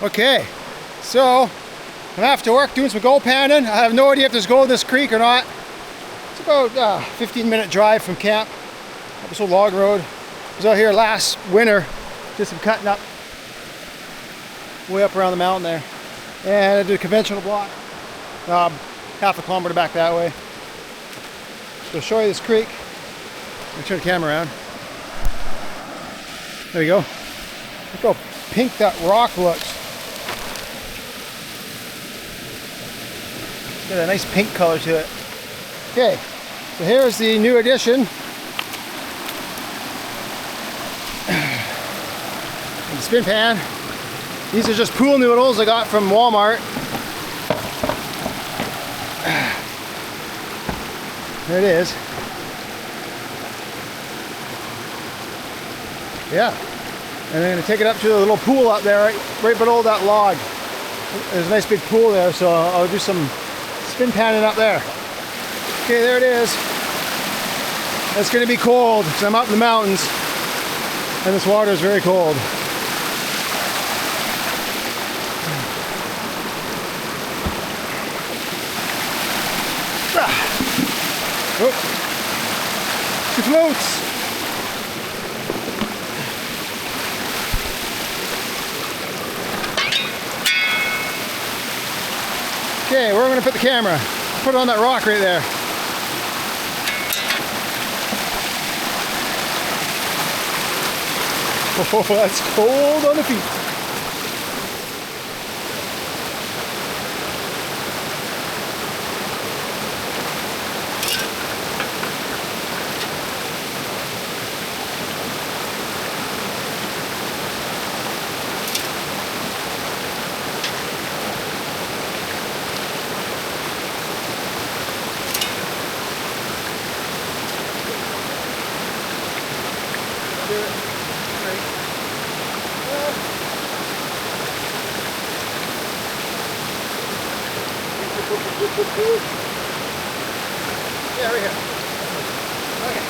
Okay, so I'm after work doing some gold panning. I have no idea if there's gold in this creek or not. It's about a 15-minute drive from camp. Up this old log road. I was out here last winter, did some cutting up way up around the mountain there. And I did a conventional block, half a kilometer back that way. So I'll show you this creek. Let me turn the camera around. There we go. Look how pink that rock looks. It's got a nice pink color to it. Okay, so here's the new addition. The SpinPan. These are just pool noodles I got from Walmart. There it is. Yeah. And I'm going to take it up to the little pool up there, right below that log. There's a nice big pool there, so I'll do some SpinPanning up there. Okay, there it is. It's going to be cold because I'm up in the mountains and this water is very cold. Oh, she floats. Okay, where am I going to put the camera? Put it on that rock right there. Oh, that's cold on the feet. Yeah, right here. Okay.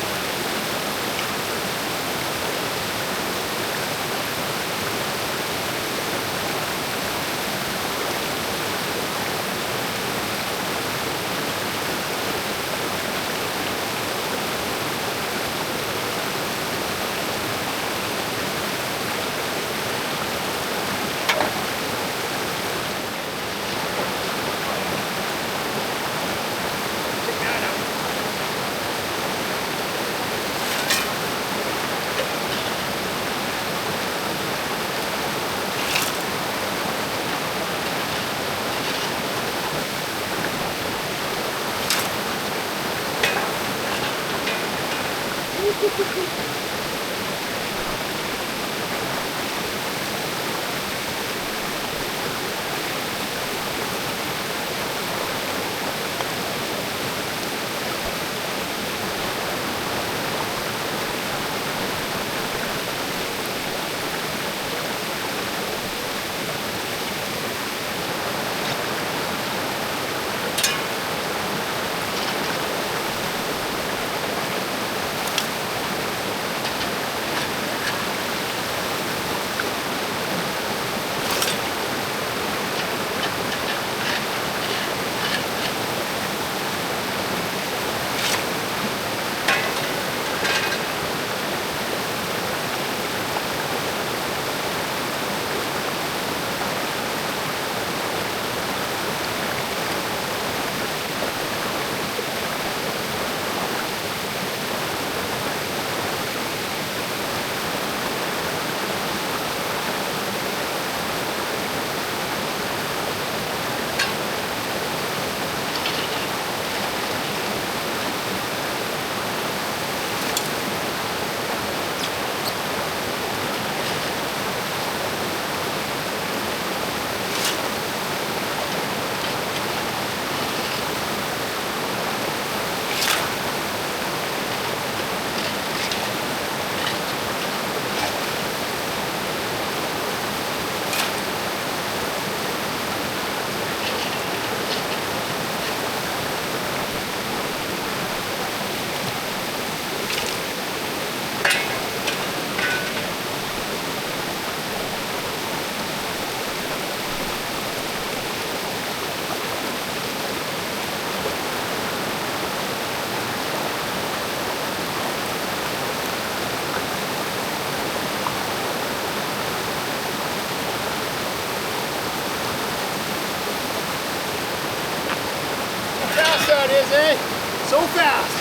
that is, eh? So fast.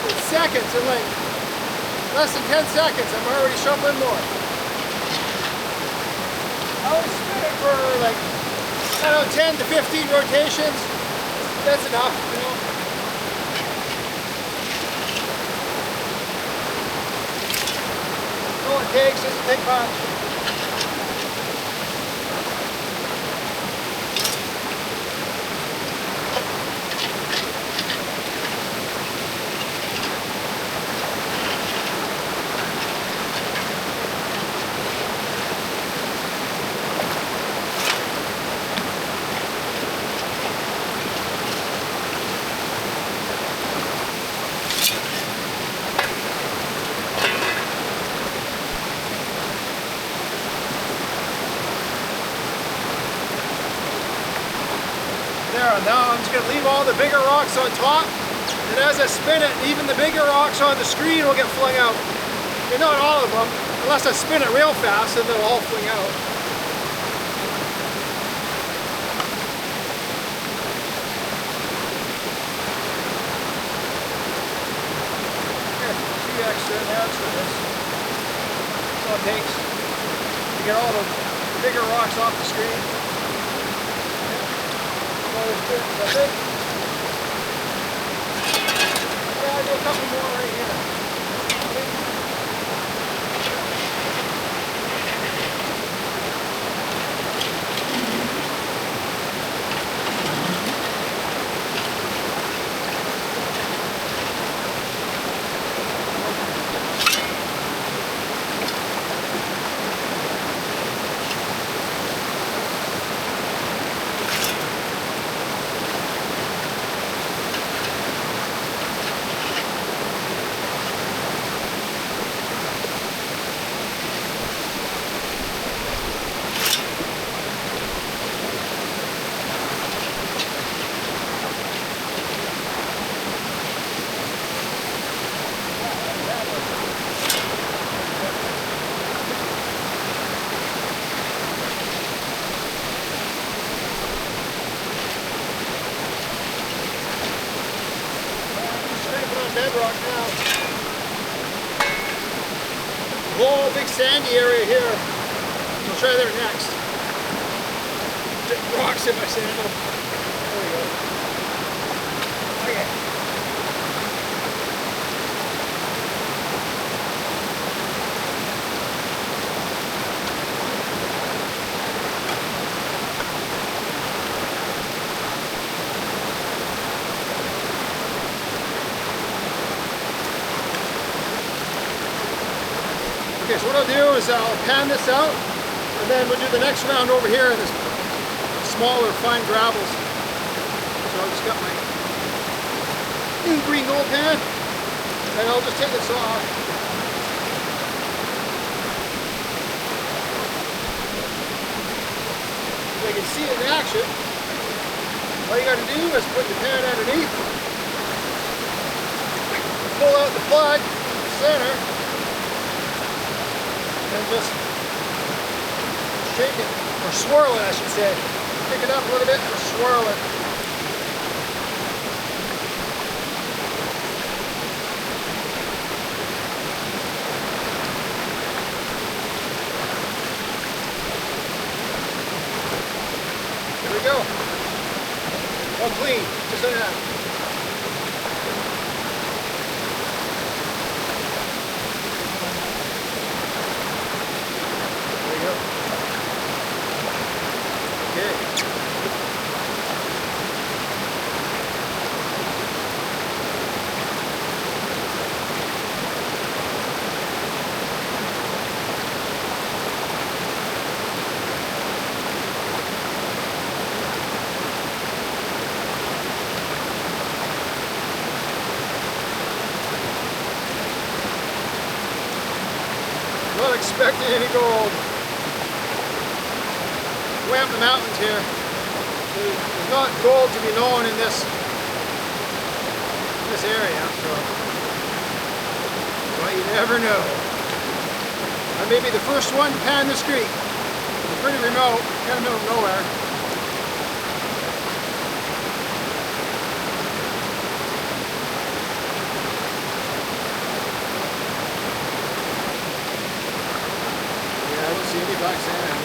In seconds, in like less than 10 seconds, I'm already shoveling more. I would spin it for like, I don't know, 10 to 15 rotations. That's enough, you know. All it takes is a big punch. There, now I'm just going to leave all the bigger rocks on top, and as I spin it, even the bigger rocks on the screen will get flung out. And not all of them, unless I spin it real fast, and they'll all fling out. Here, 2 extra in there, so this. That's all it takes to get all the bigger rocks off the screen. Yeah, I'll do a couple more right here. Bedrock now. Whole big sandy area here. I'll try there next. Get rocks in my sandal. There we go. Okay. Okay, so what I'll do is I'll pan this out, and then we'll do the next round over here in this smaller, fine gravels. So I've just got my new green gold pan, and I'll just take this off. So you can see it in action. All you got to do is put your pan underneath, pull out the plug, center, and just shake it, or swirl it I should say. Pick it up a little bit or swirl it. There we go. All clean, just like that. Not expecting any gold. Way up the mountains here. There's not gold to be known in this area, so but you never know. I may be the first one to pan this creek. It's pretty remote, kind of middle of nowhere. see any black sand.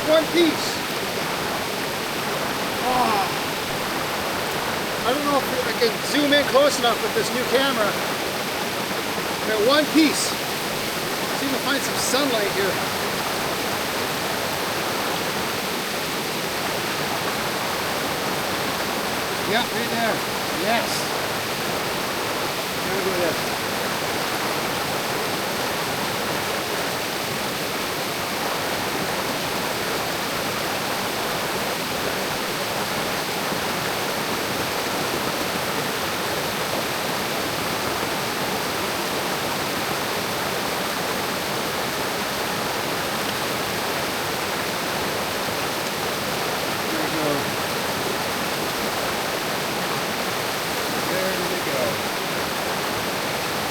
One piece. Oh. I don't know if I can zoom in close enough with this new camera. Got one piece. See if I can find some sunlight here. Yeah, right there. Yes. There we go. This.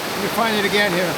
Let me find it again here.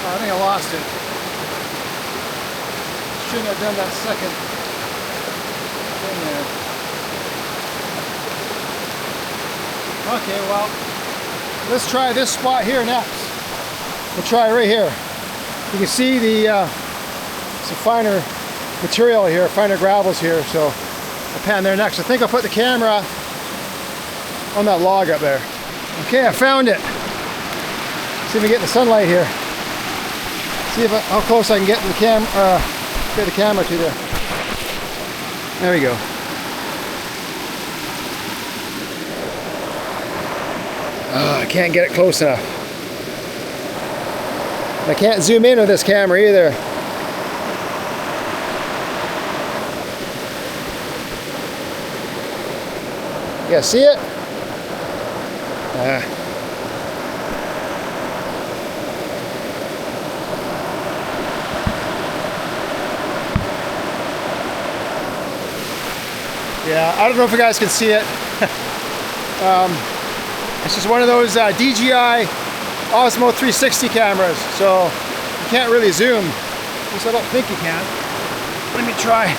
I think I lost it. Shouldn't have done that second thing there. Okay, well, let's try this spot here next. We'll try right here. You can see some finer material here, finer gravels here, so I'll pan there next. I think I'll put the camera on that log up there. Okay, I found it. See if we get the sunlight here. See if how close I can get the camera to there. There we go. Oh, I can't get it close enough. I can't zoom in with this camera either. Yeah, see it? Yeah, I don't know if you guys can see it. It's just one of those DJI Osmo 360 cameras, so you can't really zoom. At least I don't think you can. Let me try.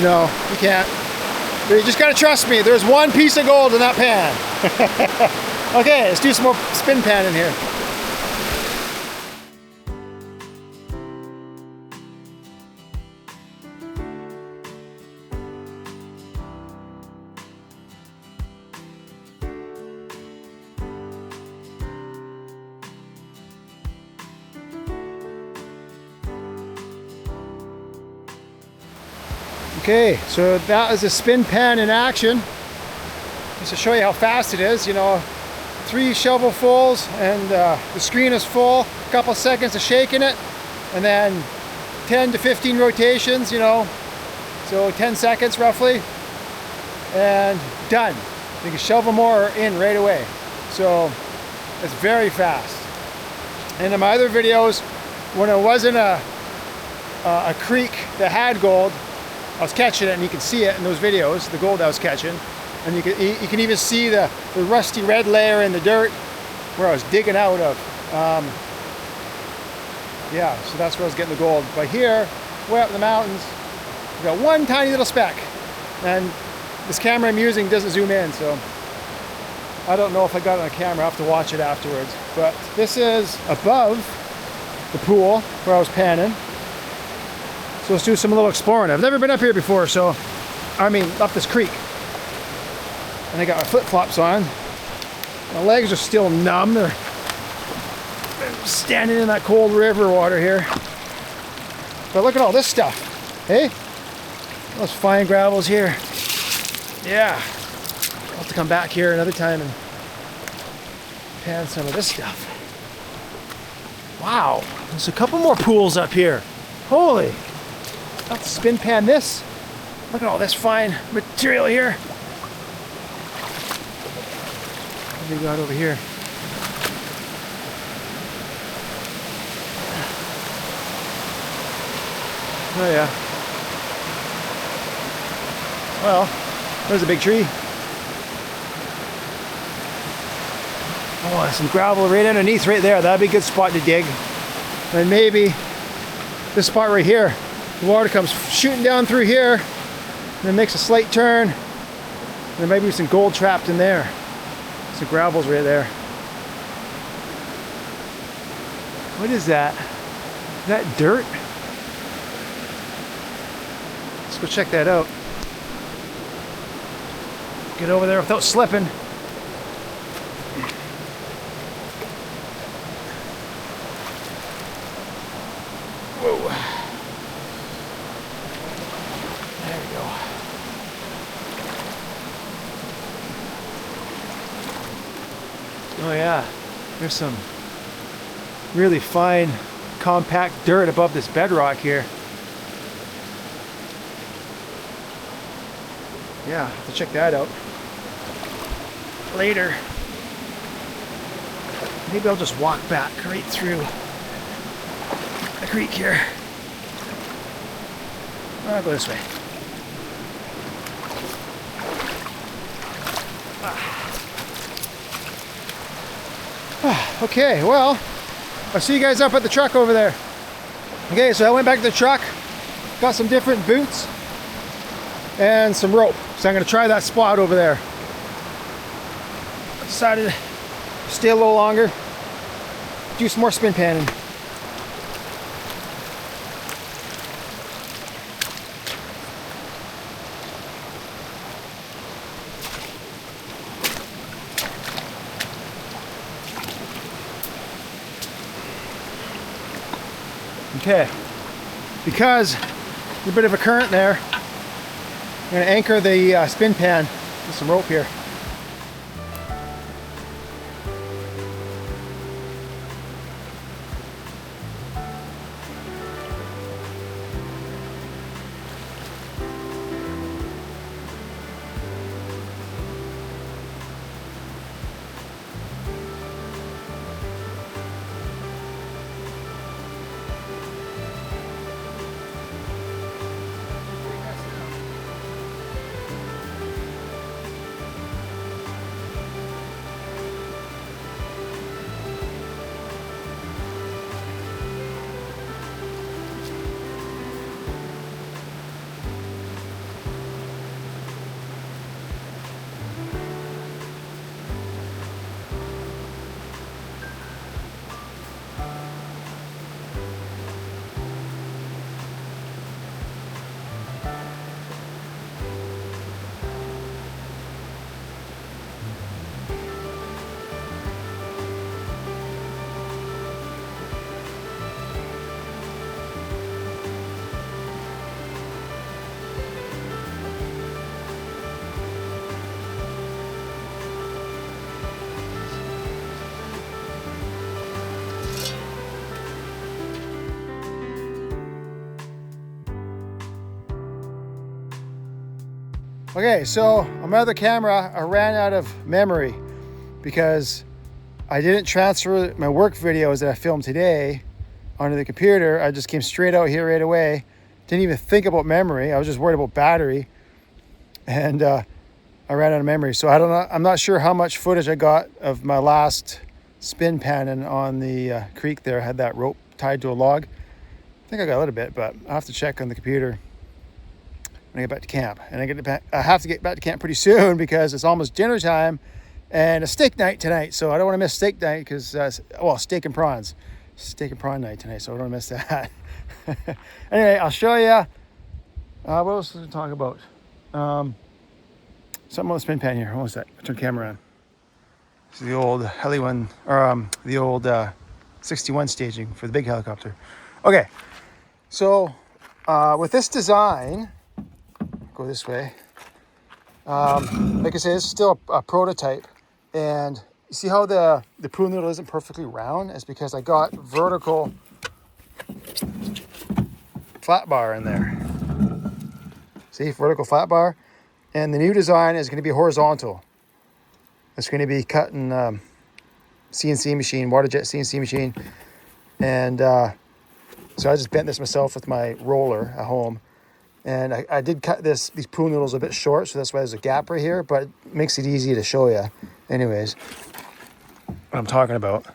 No, you can't. But you just gotta trust me. There's one piece of gold in that pan. Okay, let's do some more SpinPan in here. Okay, so that is a SpinPan in action. Just to show you how fast it is, you know, 3 shovelfuls and the screen is full, a couple seconds of shaking it, and then 10 to 15 rotations, you know, so 10 seconds roughly, and done. You can shovel more in right away. So it's very fast. And in my other videos, when it wasn't a a creek that had gold. I was catching it, and you can see it in those videos, the gold I was catching. And you can even see the rusty red layer in the dirt where I was digging out of. Yeah, so that's where I was getting the gold. But here, way up in the mountains, we got one tiny little speck. And this camera I'm using doesn't zoom in, so I don't know if I got it on camera. I'll have to watch it afterwards. But this is above the pool where I was panning. So let's do some little exploring. I've never been up here before, so, I mean, up this creek. And I got my flip-flops on. My legs are still numb. They're standing in that cold river water here. But look at all this stuff. Hey? Those fine gravels here. Yeah. I'll have to come back here another time and pan some of this stuff. Wow. There's a couple more pools up here. Holy. I'll have to spin pan this. Look at all this fine material here. What do we got over here? Oh yeah. Well, there's a big tree. Oh, there's some gravel right underneath right there. That'd be a good spot to dig. And maybe this spot right here. The water comes shooting down through here and then makes a slight turn. And there might be some gold trapped in there. Some gravel's right there. What is that? Is that dirt? Let's go check that out. Get over there without slipping. Whoa. There we go. Oh yeah, there's some really fine, compact dirt above this bedrock here. Yeah, have to check that out later. Maybe I'll just walk back right through the creek here. I'll go this way. Okay, well, I'll see you guys up at the truck over there. Okay, so I went back to the truck, got some different boots and some rope. So I'm going to try that spot over there. I decided to stay a little longer, do some more spin panning. Okay, because there's a bit of a current there, I'm going to anchor the spin pan with some rope here. Okay, so on my other camera, I ran out of memory because I didn't transfer my work videos that I filmed today onto the computer, I just came straight out here right away. Didn't even think about memory. I was just worried about battery, and I ran out of memory. So I don't know. I'm not sure how much footage I got of my last SpinPan on the creek there. I had that rope tied to a log. I think I got a little bit, but I'll have to check on the computer when I get back to camp. And I have to get back to camp pretty soon because it's almost dinner time and a steak night tonight. So I don't want to miss steak night because, well, steak and prawns. Steak and prawn night tonight, so I don't want to miss that. Anyway, I'll show you. What else did we talk about? Something about the SpinPan here. What was that? Turn the camera on. This is the old heli one, or the old 61 staging for the big helicopter. Okay, so with this design, go this way. Like I said, it's still a prototype, and you see how the pool noodle isn't perfectly round? It's because I got vertical flat bar in there. See, vertical flat bar. And the new design is going to be horizontal. It's going to be cut in CNC machine, water jet CNC machine. And so I just bent this myself with my roller at home. And I did cut these pool noodles a bit short, so that's why there's a gap right here, but it makes it easy to show you. Anyways, what I'm talking about.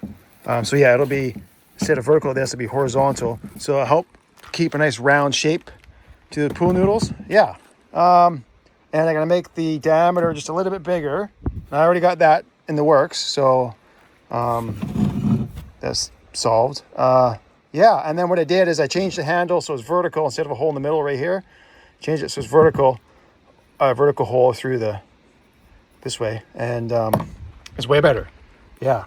So yeah, it'll be, instead of vertical, this will be horizontal. So it'll help keep a nice round shape to the pool noodles. Yeah. And I'm gonna make the diameter just a little bit bigger. I already got that in the works, so that's solved. Yeah, and then what I did is I changed the handle so it's vertical instead of a hole in the middle right here. Changed it so it's vertical, vertical hole through this way, and it's way better. Yeah.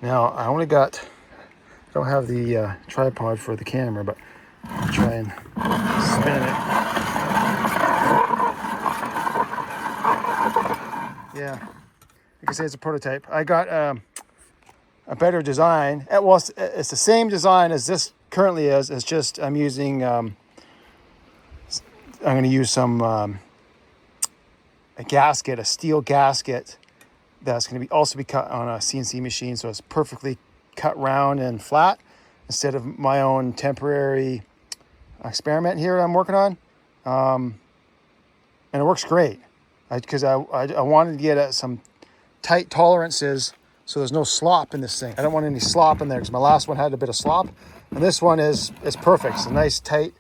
Now I don't have the tripod for the camera, but I'll try and spin it. Yeah, like I say, it's a prototype. I got a better design. Well, it's the same design as this currently is. It's just I'm using. I'm going to use some a gasket, a steel gasket that's going to also be cut on a CNC machine, so it's perfectly cut round and flat instead of my own temporary experiment here I'm working on, and it works great because I wanted to get at some tight tolerances so there's no slop in this thing. I don't want any slop in there because my last one had a bit of slop, and this one is perfect. It's a nice tight,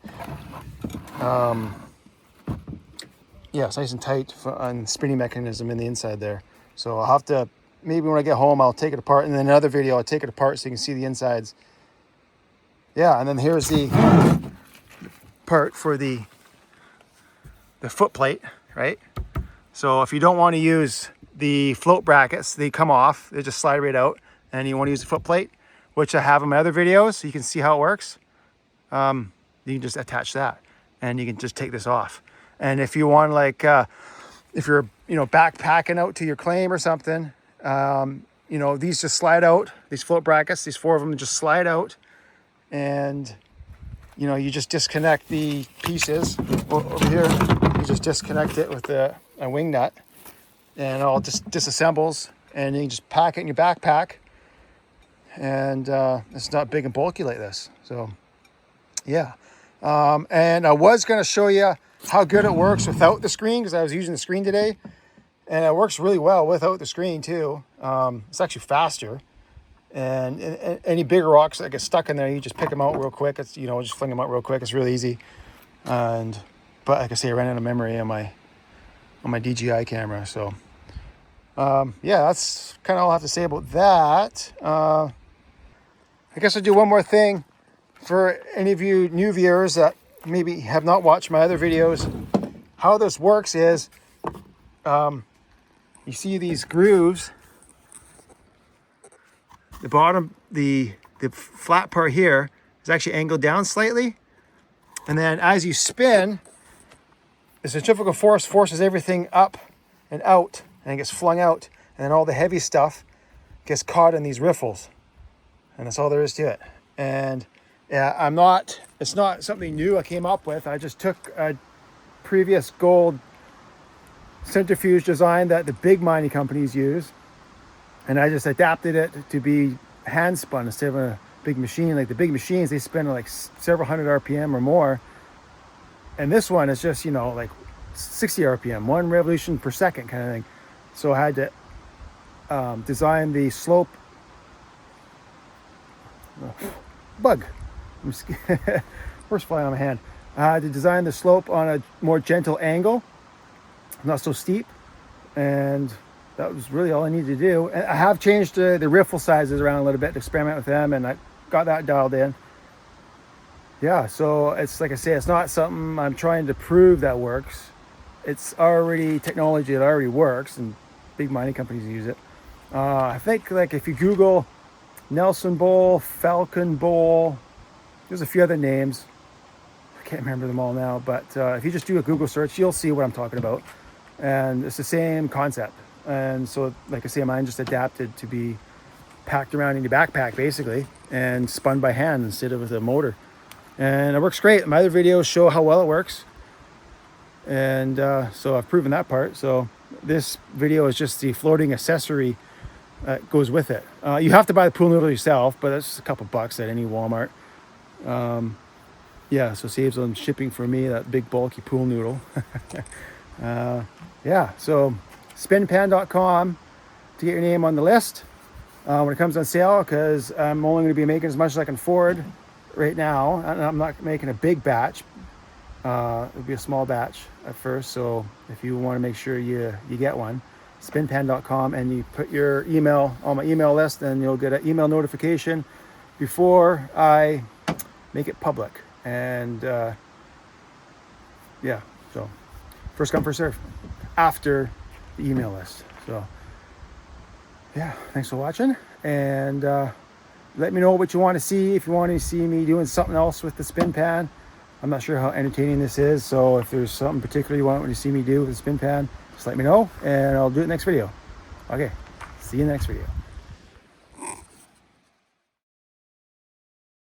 yeah, it's nice and tight on spinning mechanism in the inside there. So I'll have to, maybe when I get home, I'll take it apart, and then another video I'll take it apart so you can see the insides. Yeah, and then here's the part for the foot plate, right? So if you don't want to use the float brackets, they come off, they just slide right out, and you want to use the foot plate, which I have in my other videos, so you can see how it works. You can just attach that, and you can just take this off. And if you want, like, if you're, backpacking out to your claim or something, these just slide out, these float brackets, these 4 of them just slide out, and you just disconnect the pieces over here. You just disconnect it with a wing nut, and it all just disassembles, and you can just pack it in your backpack, and it's not big and bulky like this. So yeah, and I was going to show you how good it works without the screen, because I was using the screen today, and it works really well without the screen too. It's actually faster, and any bigger rocks that get stuck in there, you just pick them out real quick. It's just fling them out real quick. It's really easy. But like I say, I ran out of memory on my DJI camera. So yeah, that's kind of all I have to say about that. I guess I'll do one more thing for any of you new viewers that maybe have not watched my other videos. How this works is, you see these grooves, the bottom, the flat part here is actually angled down slightly, and then as you spin, the centrifugal force forces everything up and out, and it gets flung out, and then all the heavy stuff gets caught in these riffles, and that's all there is to it. And yeah, it's not something new I came up with. I just took a previous gold centrifuge design that the big mining companies use, and I just adapted it to be hand spun instead of a big machine. Like the big machines, they spin like several hundred RPM or more. And this one is just, you know, like 60 RPM, 1 revolution per second kind of thing. So I had to design the slope. Bug. First fly on my hand. I had to design the slope on a more gentle angle, not so steep. And that was really all I needed to do. And I have changed the riffle sizes around a little bit to experiment with them, and I got that dialed in. Yeah, so it's like I say, it's not something I'm trying to prove that works. It's already technology that already works, and big mining companies use it. I think like if you Google Nelson Bowl, Falcon Bowl, there's a few other names. I can't remember them all now, but if you just do a Google search, you'll see what I'm talking about. And it's the same concept. And so, like I say, mine just adapted to be packed around in your backpack, basically, and spun by hand instead of with a motor. And it works great. My other videos show how well it works. And so I've proven that part. So this video is just the floating accessory that goes with it. You have to buy the pool noodle yourself, but that's a couple bucks at any Walmart. Yeah, so saves on shipping for me, that big bulky pool noodle. Yeah, so SpinPan.com to get your name on the list when it comes on sale, because I'm only going to be making as much as I can afford right now. And I'm not making a big batch. It'll be a small batch at first. So if you want to make sure you get one, SpinPan.com, and you put your email on my email list, and you'll get an email notification before I make it public. And yeah, so first come, first serve after the email list. So yeah, thanks for watching, and let me know what you want to see. If you want to see me doing something else with the SpinPan, I'm not sure how entertaining this is, so if there's something particular you want to see me do with the SpinPan, just let me know and I'll do it next video. Okay, see you in the next video.